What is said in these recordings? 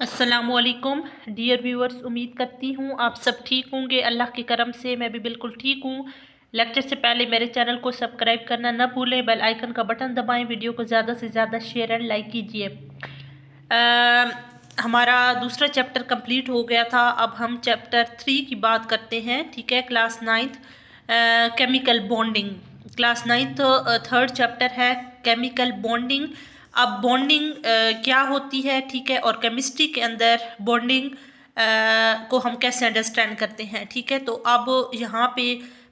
अस्सलामुअलैकुम dear viewers, उम्मीद करती हूँ आप सब ठीक होंगे। अल्लाह के करम से मैं भी बिल्कुल ठीक हूँ। लेक्चर से पहले मेरे चैनल को सब्सक्राइब करना न भूलें, बेल आइकन का बटन दबाएं, वीडियो को ज़्यादा से ज़्यादा शेयर एंड लाइक कीजिए। हमारा दूसरा चैप्टर कंप्लीट हो गया था। अब हम चैप्टर 3 की बात करते हैं। ठीक है, class 9th chemical bonding. Class 9th third chapter है केमिकल बॉन्डिंग। अब बॉन्डिंग क्या होती है, ठीक है, और केमिस्ट्री के अंदर बॉन्डिंग को हम कैसे अंडरस्टैंड करते हैं। ठीक है, तो अब यहाँ पे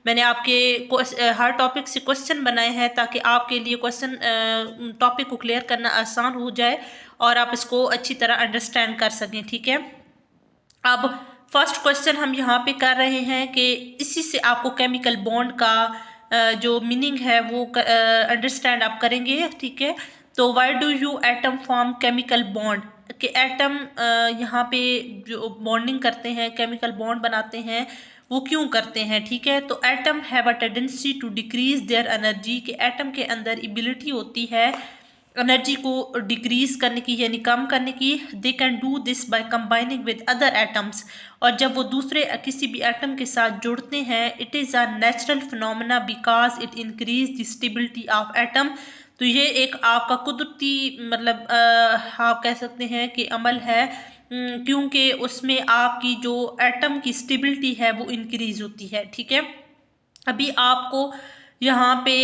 मैंने आपके हर टॉपिक से क्वेश्चन बनाए हैं ताकि आपके लिए क्वेश्चन टॉपिक को क्लियर करना आसान हो जाए और आप इसको अच्छी तरह अंडरस्टैंड कर सकें। ठीक है, अब फर्स्ट क्वेश्चन हम यहाँ पे कर रहे हैं कि इसी से आपको केमिकल बॉन्ड का जो मीनिंग है वो अंडरस्टैंड आप करेंगे। ठीक है, तो why do you atom form chemical bond, कि एटम यहाँ पे जो बॉन्डिंग करते हैं, केमिकल बॉन्ड बनाते हैं, वो क्यों करते हैं। ठीक है, तो atom have a tendency to decrease their energy, कि एटम के अंदर एबिलिटी होती है एनर्जी को डिक्रीज करने की यानी कम करने की। दे can do this by combining with other atoms, और जब वो दूसरे किसी भी एटम के साथ जुड़ते हैं, it is a natural phenomena because it increase the stability of atom. तो ये एक आपका कुदरती मतलब आप कह सकते हैं कि अमल है, क्योंकि उसमें आपकी जो एटम की स्टेबिलिटी है वो इंक्रीज होती है। ठीक है, अभी आपको यहाँ पे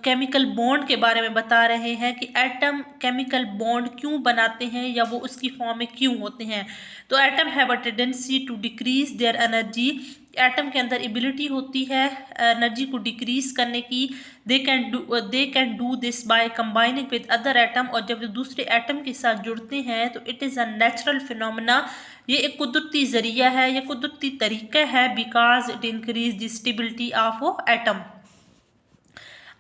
केमिकल बॉन्ड के बारे में बता रहे हैं कि एटम केमिकल बॉन्ड क्यों बनाते हैं या वो उसकी फॉर्म में क्यों होते हैं। तो atom have a tendency to decrease their energy, atom के अंदर एबिलिटी होती है एनर्जी को डिक्रीज करने की। दे can do this by combining with other atom, और जब वो दूसरे एटम के साथ जुड़ते हैं तो it is a natural phenomena, ये एक कुदरती जरिया है, ये कुदरती तरीका है, because it increase the stability of atom.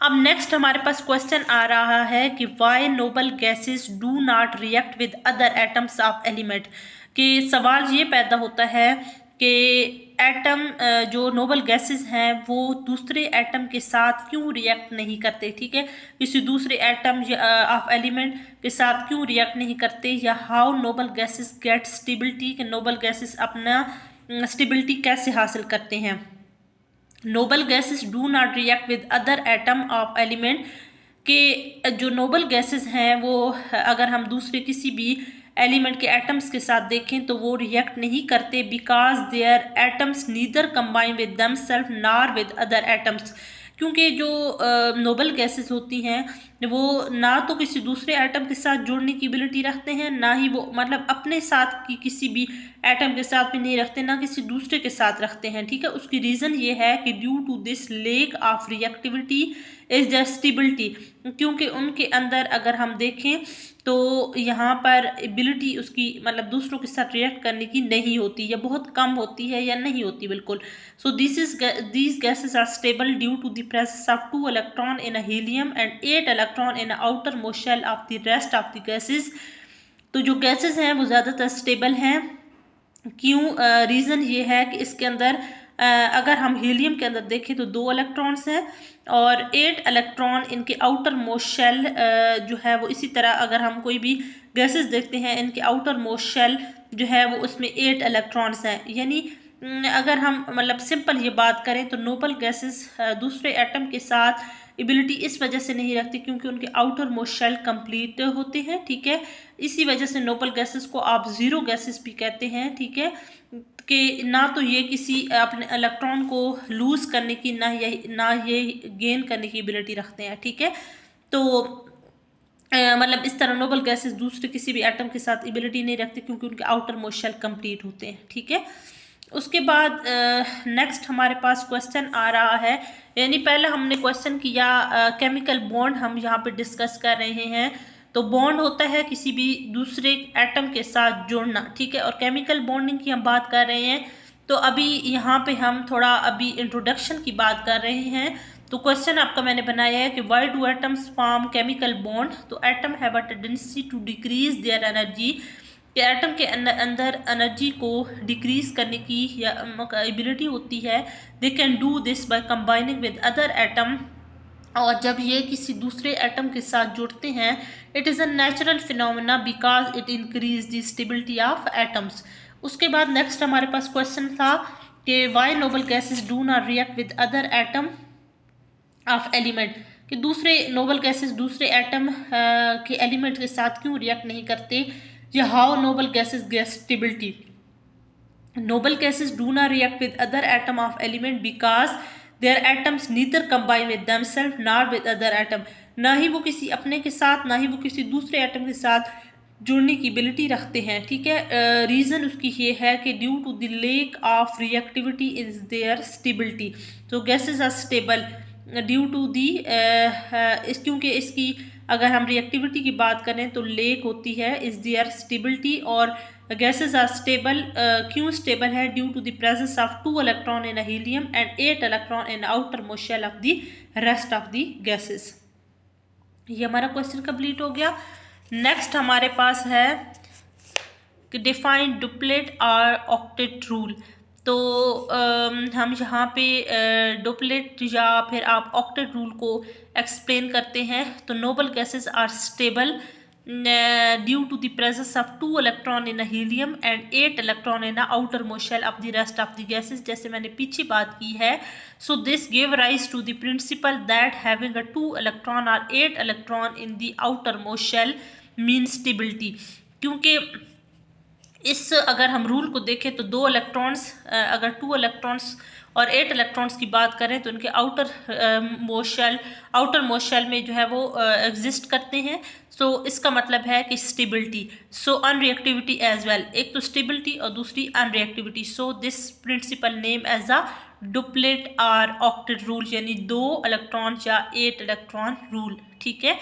अब नेक्स्ट हमारे पास क्वेश्चन आ रहा है कि why noble gases do not react with other atoms of element, कि सवाल ये पैदा होता है कि एटम जो नोबल गैसेस हैं वो दूसरे एटम के साथ क्यों रिएक्ट नहीं करते। ठीक है, किसी दूसरे एटम ऑफ एलिमेंट के साथ क्यों रिएक्ट नहीं करते, या how noble gases get stability, कि नोबल गैसेस अपना स्टेबिलिटी कैसे हासिल करते हैं। Noble gases do not react with other atom of element, के जो नोबल गैसेस हैं वो अगर हम दूसरे किसी भी एलिमेंट के एटम्स के साथ देखें तो वो रिएक्ट नहीं करते, because their atoms neither combine with themselves nor with other atoms, क्योंकि जो नोबल गैसेस होती हैं वो ना तो किसी दूसरे एटम के साथ जुड़ने की एबिलिटी रखते हैं, ना ही वो मतलब अपने साथ की किसी भी एटम के साथ भी नहीं रखते, ना किसी दूसरे के साथ रखते हैं। ठीक है, उसकी रीज़न ये है कि due to this lack of reactivity is the stability, क्योंकि उनके अंदर अगर हम देखें तो यहाँ पर एबिलिटी उसकी मतलब दूसरों के साथ रिएक्ट करने की नहीं होती, या बहुत कम होती है या नहीं होती बिल्कुल। सो these gases are stable due to the presence of 2 electron in a helium and 8 electron in the outermost shell of the rest of the gases। तो जो गैसेस हैं वो ज़्यादातर स्टेबल हैं, क्यों, रीज़न ये है कि इसके अंदर अगर हम हीलियम के अंदर देखें तो 2 इलेक्ट्रॉन्स हैं और 8 इलेक्ट्रॉन इनके आउटर मोस्ट शेल जो है वो, इसी तरह अगर हम कोई भी गैसेस देखते हैं इनके आउटर मोस्ट शेल जो है वो उसमें 8 इलेक्ट्रॉन्स हैं। यानी अगर हम मतलब सिंपल ये बात करें तो नोबल गैसेस दूसरे एटम के साथ एबिलिटी इस वजह से नहीं रखती क्योंकि उनके आउटर मोस्ट शेल कंप्लीट होते हैं। ठीक है, इसी वजह से नोबल गैसेस को आप ज़ीरो गैसेस भी कहते हैं। ठीक है, कि ना तो ये किसी अपने इलेक्ट्रॉन को लूज़ करने की ना ये गेन करने की एबिलिटी रखते हैं। ठीक है, तो मतलब इस तरह नोबल गैसेस दूसरे किसी भी एटम के साथ एबिलिटी नहीं रखते क्योंकि उनके आउटर मोस्ट शेल कंप्लीट होते हैं। ठीक है, उसके बाद नेक्स्ट हमारे पास क्वेश्चन आ रहा है, यानी पहले हमने क्वेश्चन किया केमिकल बॉन्ड हम यहाँ पे डिस्कस कर रहे हैं। तो बॉन्ड होता है किसी भी दूसरे एटम के साथ जुड़ना। ठीक है, और केमिकल बॉन्डिंग की हम बात कर रहे हैं। तो अभी यहाँ पे हम थोड़ा अभी इंट्रोडक्शन की बात कर रहे हैं। तो क्वेश्चन आपका मैंने बनाया है कि why do atoms form chemical bond. तो atom have a tendency to decrease their energy, कि एटम के अंदर एनर्जी को डिक्रीज करने की या एबिलिटी होती है। दे can do this by combining with other atom, और जब ये किसी दूसरे एटम के साथ जुड़ते हैं, it is a natural phenomena because it increase the stability of atoms. उसके बाद नेक्स्ट हमारे पास क्वेश्चन था कि why noble gases do not react with other atom of element, कि दूसरे नोबल गैसेस दूसरे एटम के एलिमेंट के साथ क्यों रिएक्ट नहीं करते, या how noble gases gas stability. Noble gases do not react with other atom of element because their atoms neither combine with themselves not with other atom, ना ही वो किसी अपने के साथ ना ही वो किसी दूसरे एटम के साथ जुड़ने की एबिलिटी रखते हैं, ठीक है। रीज़न उसकी ये है कि due to the lack of reactivity is their stability, तो gases are stable due to the क्योंकि इसकी अगर हम रिएक्टिविटी की बात करें तो लेक होती है इज देयर स्टेबिलिटी, और गैसेस आर स्टेबल क्यों स्टेबल है, due to the presence of 2 electron in helium and 8 electron in outermost shell of the rest of the gases. ये हमारा क्वेश्चन कंप्लीट हो गया। नेक्स्ट हमारे पास है कि डिफाइन डुप्लेट और ऑक्टेट रूल। तो हम यहाँ पे डुप्लेट या फिर आप ऑक्टेट रूल को एक्सप्लेन करते हैं। तो noble gases are stable due to the presence of 2 electron in helium and 8 electron in outermost shell of the rest of the gases, जैसे मैंने पीछे बात की है। So this give rise to the principle that having a 2 electron और 8 electron in the outermost shell mean stability, क्योंकि इस अगर हम रूल को देखें तो 2 इलेक्ट्रॉन्स अगर 2 इलेक्ट्रॉन्स और 8 इलेक्ट्रॉन्स की बात करें तो उनके आउटर मोस्ट शेल में जो है वो एग्जिस्ट करते हैं। सो इसका मतलब है कि stability, so unreactivity as well, एक तो स्टेबिलिटी और दूसरी unreactivity. So this principle name as a duplet और ऑक्टेट रूल, यानी 2 इलेक्ट्रॉन या 8 इलेक्ट्रॉन रूल, ठीक है।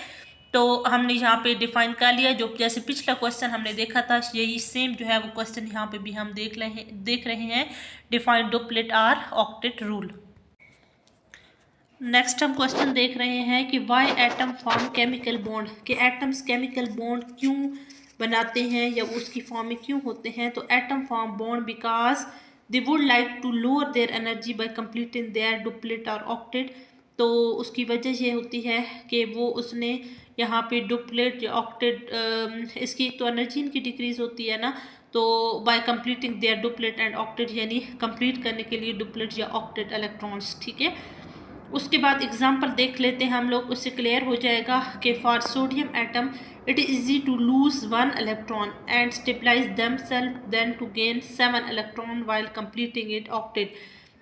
तो हमने यहाँ पे डिफाइन कर लिया, जो जैसे पिछला क्वेश्चन हमने देखा था यही सेम जो है वो क्वेश्चन यहाँ पे भी हम देख रहे हैं, डिफाइन डुप्लेट और ऑक्टेट रूल। नेक्स्ट हम क्वेश्चन देख रहे हैं कि why atom form chemical bond, कि एटम्स केमिकल बॉन्ड क्यों बनाते हैं या उसकी फॉर्म में क्यों होते हैं। तो atom form bond because they would like to lower their energy by completing their duplet और ऑक्टेट। तो उसकी वजह ये होती है कि वो उसने यहाँ पे डुप्लेट या ऑक्टेट, इसकी तो एनर्जी इनकी डिक्रीज होती है ना, तो bye completing their duplet and octet, यानी कंप्लीट करने के लिए डुप्लेट या ऑक्टेट इलेक्ट्रॉन्स, ठीक है। उसके बाद एग्जांपल देख लेते हैं हम लोग, उससे क्लियर हो जाएगा कि for sodium atom it is easy to lose 1 electron and stabilize themselves then to gain 7 electron while completing it octet.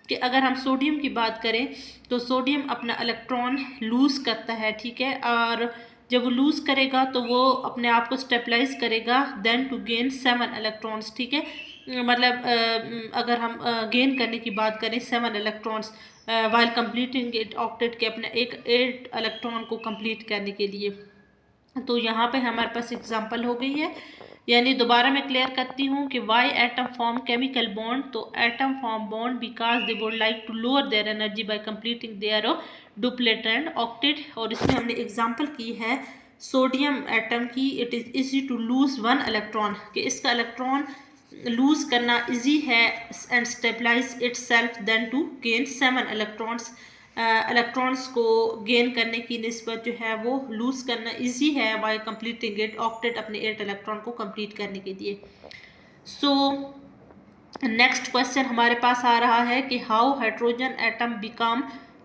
कि अगर हम सोडियम की बात करें तो सोडियम अपना इलेक्ट्रॉन लूज करता है, ठीक है, और जब वो लूज करेगा तो वो अपने आप को स्टेबलाइज करेगा देन टू गेन 7 इलेक्ट्रॉन्स, ठीक है। मतलब अगर हम गेन करने की बात करें 7 electrons while completing it octet के अपने 8 इलेक्ट्रॉन को कंप्लीट करने के लिए। तो यहाँ पे हमारे पास एग्जांपल हो गई है, यानी दोबारा मैं क्लियर करती हूँ कि why atom form chemical bond. तो atom form bond because they would like to lower their energy by completing their duplet and octet. और इसमें हमने एग्जांपल की है सोडियम एटम की, it is easy to lose 1 electron, कि इसका electron lose करना इजी है and stabilize itself than to gain 7 electrons. Electrons को गेन करने की निस्बत जो है वो लूज करना इजी है बाय कंप्लीटिंग इट ऑक्टेट, अपने 8 इलेक्ट्रॉन को कंप्लीट करने के लिए। सो नेक्स्ट क्वेश्चन हमारे पास आ रहा है कि how hydrogen atom become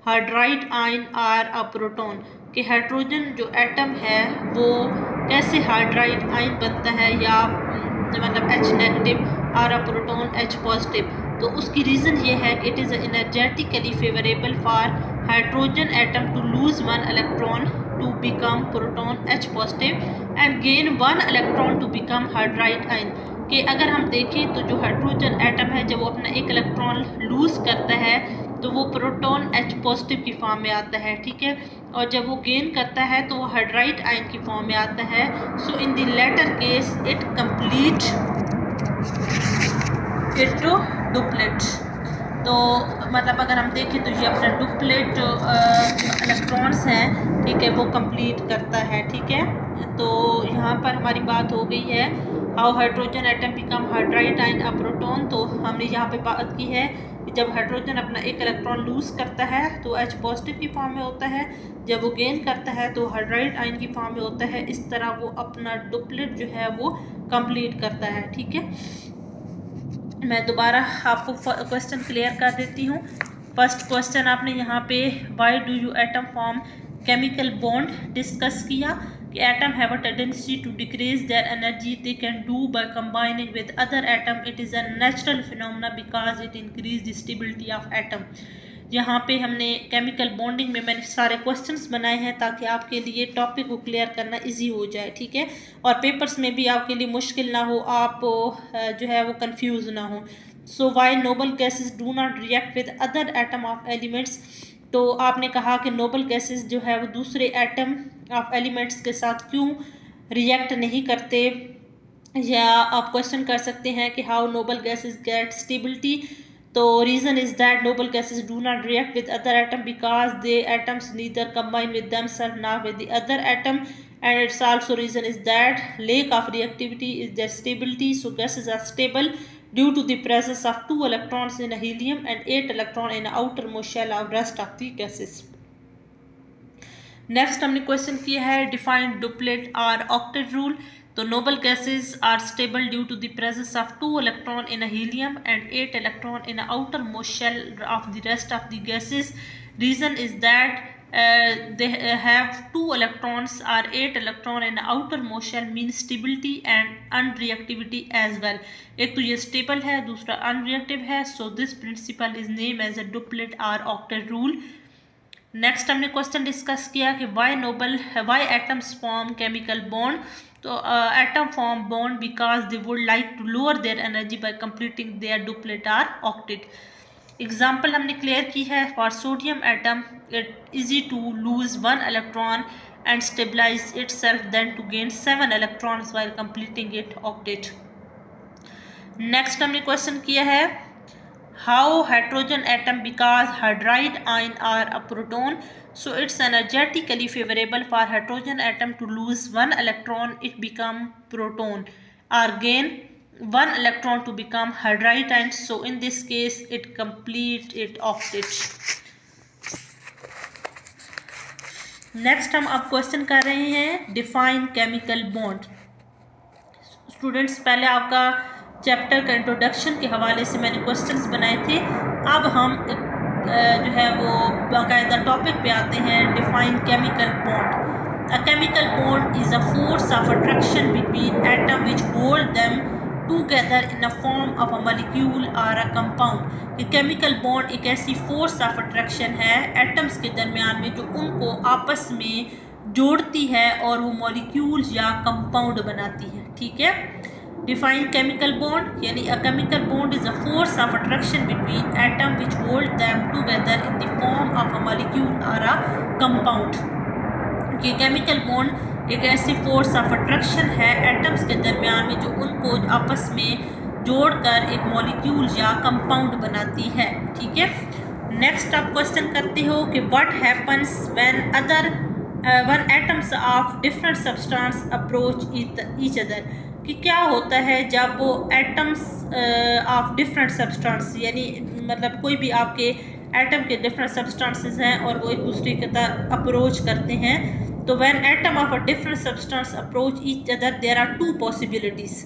hydride ion और अ प्रोटॉन, कि हाइड्रोजन जो एटम है वो कैसे हाइड्राइड आयन बनता है, या मतलब H नेगेटिव और अ प्रोटॉन H पॉजिटिव। तो उसकी रीज़न ये है कि it is energetically favourable for hydrogen atom to lose 1 electron to become proton H positive and gain 1 electron to become hydride ion. कि अगर हम देखें तो जो हाइड्रोजन एटम है जब वो अपना 1 इलेक्ट्रॉन लूज करता है तो वो प्रोटॉन H पॉजिटिव की फॉर्म में आता है, ठीक है, और जब वो गेन करता है तो वो हाइड्राइड आयन की फॉर्म में आता है। So in the latter case it complete it duplet. तो मतलब अगर हम देखें तो ये अपना डुप्लेट जो इलेक्ट्रॉन्स हैं, ठीक है, वो कंप्लीट करता है, ठीक है। तो यहाँ पर हमारी बात हो गई है how hydrogen atom become hydride ion a proton. तो हमने यहाँ पे बात की है कि जब हाइड्रोजन अपना एक इलेक्ट्रॉन लूज करता है तो H पॉजिटिव की फॉर्म में होता है, जब वो गेन करता है तो हाइड्राइड आयन की फॉर्म में होता है। इस तरह वो अपना डुप्लेट जो है वो कंप्लीट करता है। ठीक है, मैं दोबारा आपको क्वेश्चन क्लियर कर देती हूँ। फर्स्ट क्वेश्चन आपने यहाँ पे why do you atom form chemical bond discuss किया कि atom have a tendency to decrease their energy they can do by combining with other atom. It is a natural phenomena because it increase the stability of atom. यहाँ पे हमने chemical bonding में मैंने सारे questions बनाए हैं ताकि आपके लिए टॉपिक को क्लियर करना इजी हो जाए। ठीक है, और पेपर्स में भी आपके लिए मुश्किल ना हो, आप जो है वो कंफ्यूज ना हो। So why noble gases do not react with other atom of elements. तो आपने कहा कि नोबल गैसेस जो है वो दूसरे एटम ऑफ एलिमेंट्स के साथ क्यों रिएक्ट नहीं करते, या आप क्वेश्चन कर सकते हैं कि how noble gases get stability. तो reason is that noble gases do not react with other atom because the atoms neither combine with themselves nor with the other atom, and its also reason is that lack of reactivity is their stability. So gases are stable due to the presence of 2 electrons in a helium and 8 electron in the outermost shell of rest of the gases. Next हमने question किया है defined duplet और octet rule. तो noble gases are stable due to the presence of 2 electron in a helium and 8 electron in outermost shell of the rest of the gases. Reason is that they have 2 electrons or 8 electron in outer most shell means stability and unreactivity as well. एक तो ये stable है, दूसरा unreactive है, so this principle is named as a duplet or octet rule. Next हमने question discuss किया कि why atoms form chemical bond. तो atom form bond because they would like to lower their energy by completing their duplet or octet. Example हमने clear की है for sodium atom it easy to lose 1 electron and stabilize itself than to gain 7 electrons while completing it octet. Next हमने question किया है how hydrogen atom because hydride ion are a proton, so it's energetically favorable for hydrogen atom to lose 1 electron it become proton or gain 1 electron to become hydride ion, so in this case it complete it octet. Next हम अब question कर रहे हैं define chemical bond. Students पहले आपका chapter का introduction के हवाले से मैंने क्वेश्चंस बनाए थे। अब हम जो है वो बाकायदा टॉपिक पे आते हैं define chemical bond. A chemical bond is a force of attraction between atom which hold them together in a form of a molecule और अ कंपाउंड। ये केमिकल बॉन्ड एक ऐसी फोर्स ऑफ अट्रैक्शन है atoms के दरमियान में जो उनको आपस में जोड़ती है और वो मॉलिक्यूल्स या कंपाउंड बनाती है। ठीक है, डिफाइन केमिकल बॉन्ड यानी a chemical bond is a force of attraction between atom which hold them together in the form of a molecule और अ कंपाउंड। ये केमिकल बॉन्ड एक ऐसी फोर्स ऑफ अट्रैक्शन है एटम्स के दरमियान में जो उनको आपस में जोड़कर एक मॉलिक्यूल या कंपाउंड बनाती है। ठीक है, नेक्स्ट आप क्वेश्चन करते हो कि what happens when atoms of different substance approach each other, कि क्या होता है जब वो एटम्स ऑफ डिफरेंट सब्सटेंस यानी मतलब कोई भी आपके एटम के डिफरेंट सब्सटेंसेस हैं और वो एक दूसरे के तरफ अप्रोच करते हैं। तो when atom of a different substance approach each other there are 2 possibilities,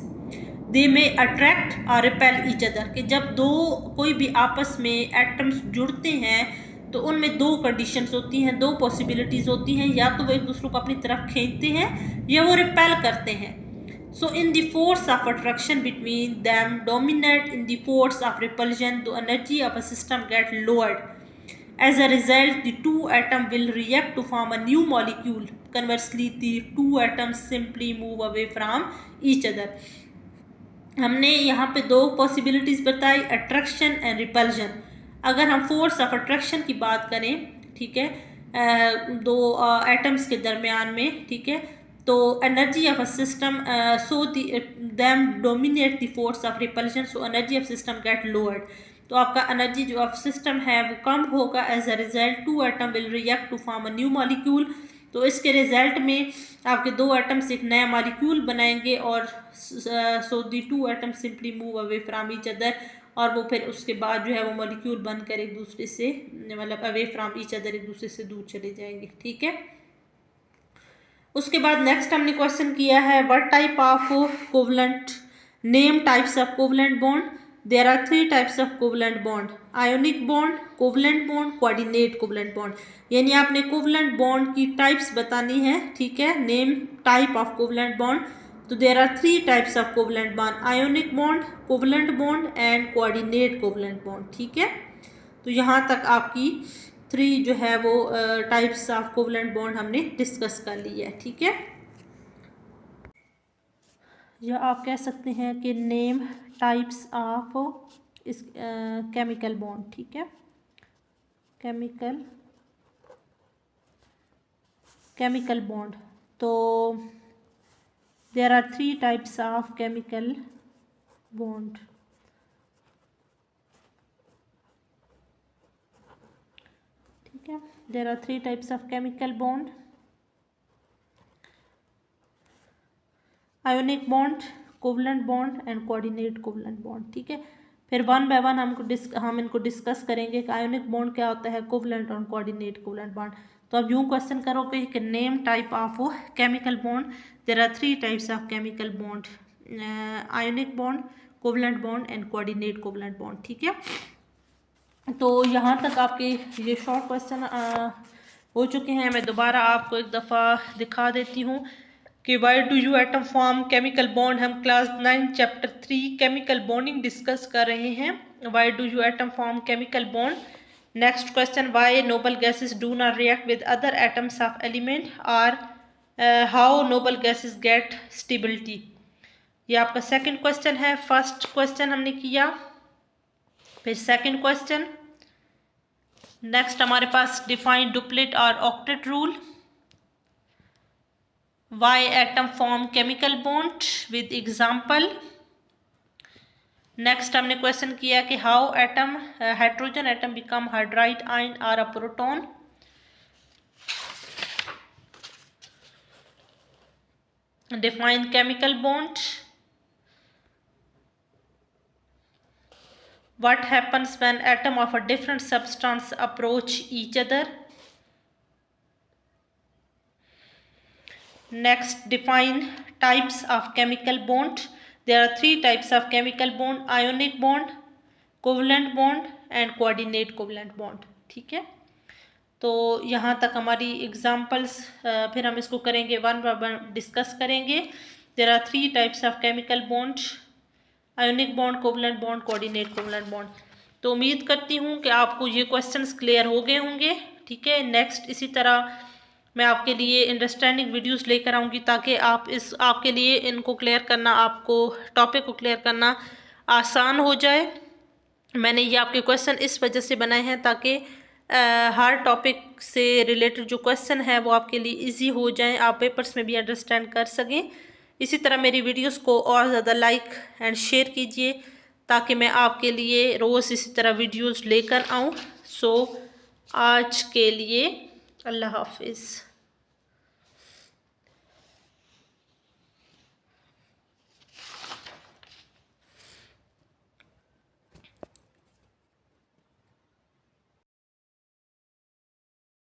they may attract और रिपेल ईच अदर। कि जब कोई भी आपस में एटम्स जुड़ते हैं तो उनमें 2 कंडीशंस होती हैं, 2 पॉसिबिलिटीज़ होती हैं, या तो वो एक दूसरे को अपनी तरफ खींचते हैं या वो रिपेल करते हैं। So in the force of attraction between them dominate in the force of repulsion, the energy of a system get lowered. As a result, the 2 atoms will react to form a new molecule. Conversely, the 2 atoms simply move away from each other. हमने यहाँ पे 2 possibilities बताई, attraction and repulsion. अगर हम force of attraction की बात करें, ठीक है, 2 एटम्स के दरमियान में, ठीक है, तो energy of a system so them dominate the force of repulsion, so energy of system get lowered. तो आपका एनर्जी जो ऑफ सिस्टम है वो कम होगा। As a result 2 atom will react to form a new molecule. तो इसके result में आपके 2 एटम्स एक नया मॉलिक्यूल बनाएंगे और सो दी 2 atom simply move away from each other, और वो फिर उसके बाद जो है वो मॉलिक्यूल बनकर एक दूसरे से मतलब अवे फ्रॉम ईच अदर एक दूसरे से दूर चले जाएंगे, ठीक है। उसके बाद नेक्स्ट हमने क्वेश्चन किया है what type of covalent, name types of covalent bond. There are 3 types of covalent bond, ionic bond, covalent bond, coordinate covalent bond. यानी आपने कोवलेंट बॉन्ड की टाइप्स बतानी है, ठीक है। Name type of covalent bond, तो there are 3 types of covalent bond, ionic bond, covalent bond and coordinate covalent bond, ठीक है। तो यहाँ तक आपकी 3 जो है वो टाइप्स ऑफ कोवलेंट बॉन्ड हमने डिस्कस कर ली है, ठीक है। या आप कह सकते हैं कि नेम टाइप्स ऑफ इस केमिकल बॉन्ड, ठीक है। केमिकल बॉन्ड, तो there are 3 types of chemical bond, ठीक है। There are 3 types of chemical bond, ionic bond, covalent bond and coordinate covalent bond, ठीक है। फिर वन बाय वन हम इनको डिस्कस करेंगे कि आयोनिक बॉन्ड क्या होता है, कोवलेंट और कोऑर्डिनेट कोवलेंट बॉन्ड। तो अब यूँ क्वेश्चन करोगे कि name type of chemical bond, there are 3 types of chemical bond, ionic bond, covalent bond and coordinate covalent bond, ठीक है। तो यहाँ तक आपके ये शॉर्ट क्वेश्चन हो चुके हैं। मैं दोबारा आपको एक दफ़ा दिखा देती हूँ कि why do you atom form chemical bond. हम class 9 chapter 3 chemical bonding discuss कर रहे हैं। Why do you atom form chemical bond. Next question, why noble gases do not react with other atoms of element, और how noble gases get stability. ये आपका second question है। First question हमने किया, फिर सेकंड क्वेश्चन। नेक्स्ट हमारे पास define duplet और octet rule, why atom form chemical bond with example। Next हमने क्वेश्चन किया कि how atom hydrogen atom become hydride ion और a proton. Define chemical bond, what happens when atom of a different substance approach each other। Next, define types of chemical bond. There are 3 types of chemical bond, ionic bond, covalent bond and coordinate covalent bond, ठीक है। तो यहाँ तक हमारी examples, फिर हम इसको करेंगे वन बाय वन डिस्कस करेंगे। There are 3 types of chemical bond, ionic bond, covalent bond, coordinate covalent bond। तो उम्मीद करती हूँ कि आपको ये क्वेश्चंस क्लियर हो गए होंगे, ठीक है। नेक्स्ट इसी तरह मैं आपके लिए अंडरस्टैंडिंग वीडियोस लेकर आऊँगी ताकि आपके लिए इनको क्लियर करना, आपको टॉपिक को क्लियर करना आसान हो जाए। मैंने ये आपके क्वेश्चन इस वजह से बनाए हैं ताकि हर टॉपिक से रिलेटेड जो क्वेश्चन है वो आपके लिए इजी हो जाए, आप पेपर्स में भी अंडरस्टैंड कर सकें। इसी तरह मेरी वीडियोस को और ज़्यादा लाइक एंड शेयर कीजिए ताकि मैं आपके लिए रोज़ इसी तरह वीडियोस लेकर आऊँ। सो आज के लिए अल्लाह हाफिज़।